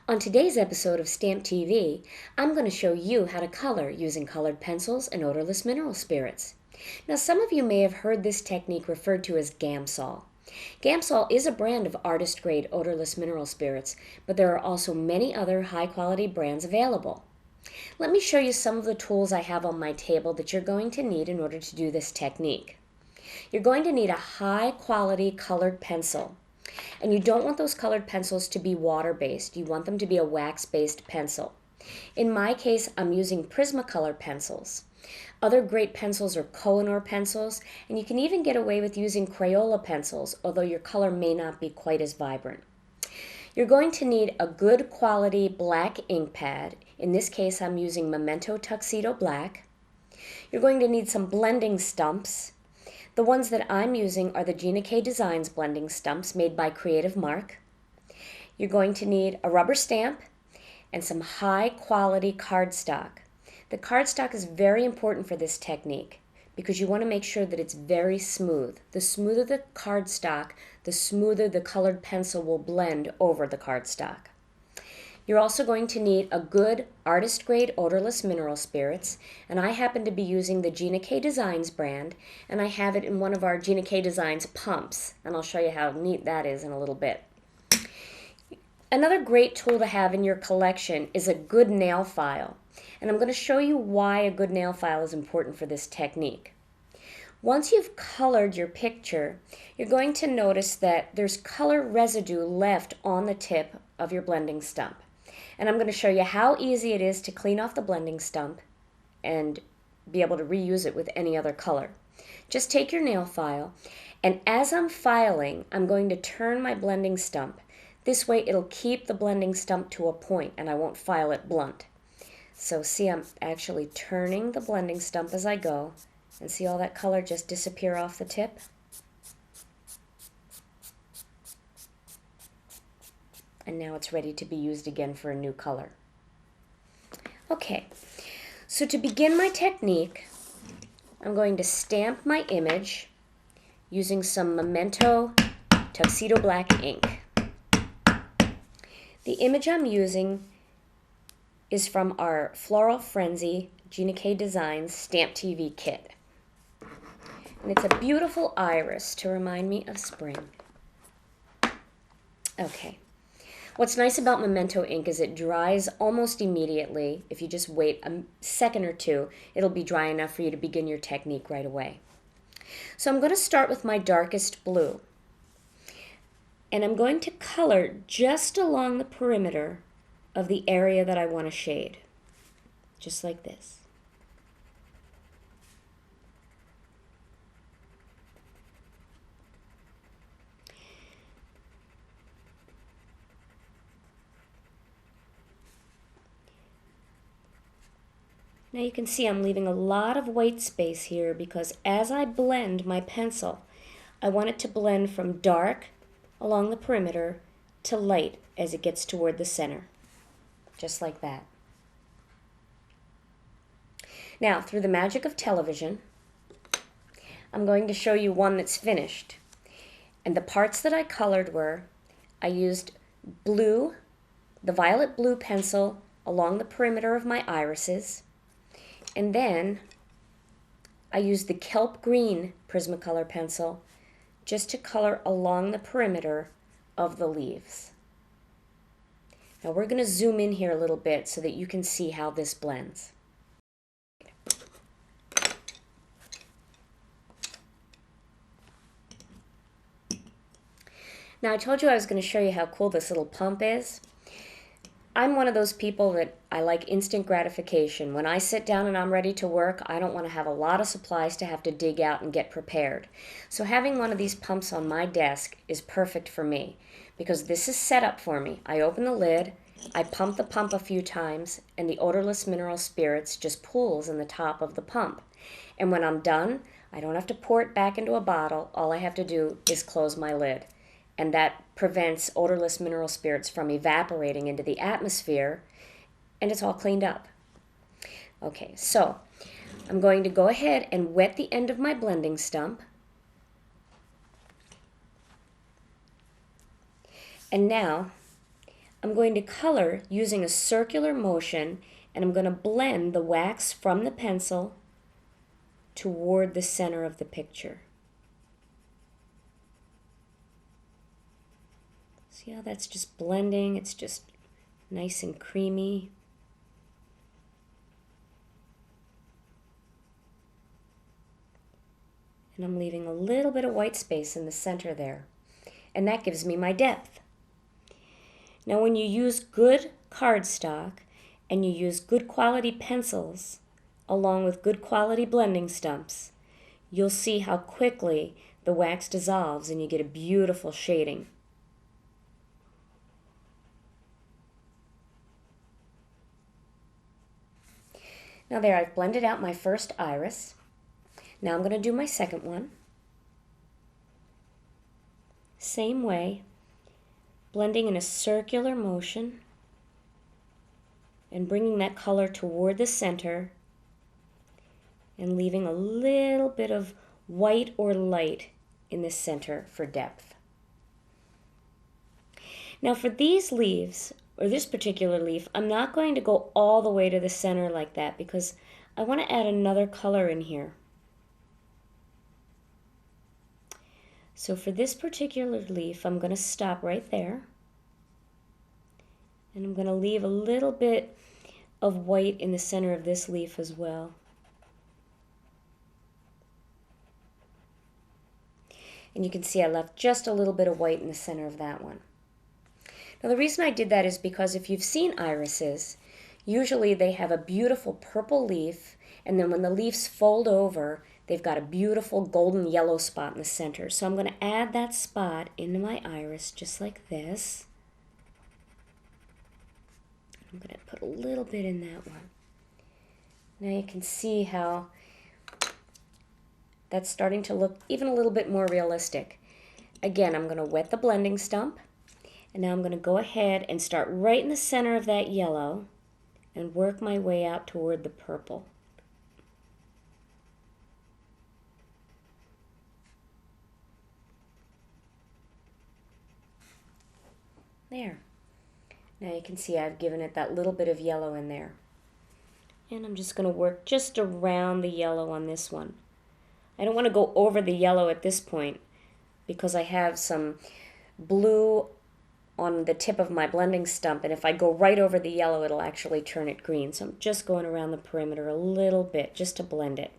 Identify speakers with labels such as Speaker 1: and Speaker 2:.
Speaker 1: On today's episode of Stamp TV, I'm going to show you how to color using colored pencils and odorless mineral spirits. Now, some of you may have heard this technique referred to as Gamsol. Gamsol is a brand of artist-grade odorless mineral spirits, but there are also many other high-quality brands available. Let me show you some of the tools I have on my table that you're going to need in order to do this technique. You're going to need a high-quality colored pencil. And you don't want those colored pencils to be water-based. You want them to be a wax-based pencil. In my case, I'm using Prismacolor pencils. Other great pencils are Kohinoor pencils, and you can even get away with using Crayola pencils, although your color may not be quite as vibrant. You're going to need a good quality black ink pad. In this case, I'm using Memento Tuxedo Black. You're going to need some blending stumps. The ones that I'm using are the Gina K Designs blending stumps made by Creative Mark. You're going to need a rubber stamp and some high quality cardstock. The cardstock is very important for this technique because you want to make sure that it's very smooth. The smoother the cardstock, the smoother the colored pencil will blend over the cardstock. You're also going to need a good artist-grade odorless mineral spirits, and I happen to be using the Gina K Designs brand, and I have it in one of our Gina K Designs pumps, and I'll show you how neat that is in a little bit. Another great tool to have in your collection is a good nail file, and I'm going to show you why a good nail file is important for this technique. Once you've colored your picture, you're going to notice that there's color residue left on the tip of your blending stump. And I'm going to show you how easy it is to clean off the blending stump and be able to reuse it with any other color. Just take your nail file, and as I'm filing, I'm going to turn my blending stump. This way it'll keep the blending stump to a point and I won't file it blunt. So see, I'm actually turning the blending stump as I go, and see all that color just disappear off the tip? And now it's ready to be used again for a new color. Okay, so to begin my technique, I'm going to stamp my image using some Memento Tuxedo Black ink. The image I'm using is from our Floral Frenzy Gina K Designs Stamp TV kit. And it's a beautiful iris to remind me of spring. Okay. What's nice about Memento ink is it dries almost immediately. If you just wait a second or two, it'll be dry enough for you to begin your technique right away. So I'm going to start with my darkest blue. And I'm going to color just along the perimeter of the area that I want to shade. Just like this. Now you can see I'm leaving a lot of white space here because as I blend my pencil, I want it to blend from dark along the perimeter to light as it gets toward the center. Just like that. Now, through the magic of television, I'm going to show you one that's finished. And the parts that I colored were, I used blue, the violet blue pencil along the perimeter of my irises. And then I used the kelp green Prismacolor pencil just to color along the perimeter of the leaves. Now we're going to zoom in here a little bit so that you can see how this blends. Now I told you I was going to show you how cool this little pump is. I'm one of those people that I like instant gratification. When I sit down and I'm ready to work, I don't want to have a lot of supplies to have to dig out and get prepared. So having one of these pumps on my desk is perfect for me because this is set up for me. I open the lid, I pump the pump a few times, and the odorless mineral spirits just pools in the top of the pump. And when I'm done, I don't have to pour it back into a bottle. All I have to do is close my lid. And that prevents odorless mineral spirits from evaporating into the atmosphere, and it's all cleaned up. Okay, so I'm going to go ahead and wet the end of my blending stump. And now I'm going to color using a circular motion, and I'm going to blend the wax from the pencil toward the center of the picture. See how that's just blending? It's just nice and creamy. And I'm leaving a little bit of white space in the center there. And that gives me my depth. Now when you use good cardstock and you use good quality pencils along with good quality blending stumps, you'll see how quickly the wax dissolves and you get a beautiful shading. Now there, I've blended out my first iris. Now I'm going to do my second one. Same way, blending in a circular motion and bringing that color toward the center and leaving a little bit of white or light in the center for depth. Now for these leaves, or this particular leaf, I'm not going to go all the way to the center like that because I want to add another color in here. So for this particular leaf, I'm going to stop right there. And I'm going to leave a little bit of white in the center of this leaf as well. And you can see I left just a little bit of white in the center of that one. Now the reason I did that is because if you've seen irises, usually they have a beautiful purple leaf, and then when the leaves fold over, they've got a beautiful golden yellow spot in the center. So I'm going to add that spot into my iris just like this. I'm going to put a little bit in that one. Now you can see how that's starting to look even a little bit more realistic. Again, I'm going to wet the blending stump, and now I'm going to go ahead and start right in the center of that yellow and work my way out toward the purple. There. Now you can see I've given it that little bit of yellow in there. And I'm just going to work just around the yellow on this one. I don't want to go over the yellow at this point because I have some blue on the tip of my blending stump, and if I go right over the yellow, it'll actually turn it green. So I'm just going around the perimeter a little bit just to blend it.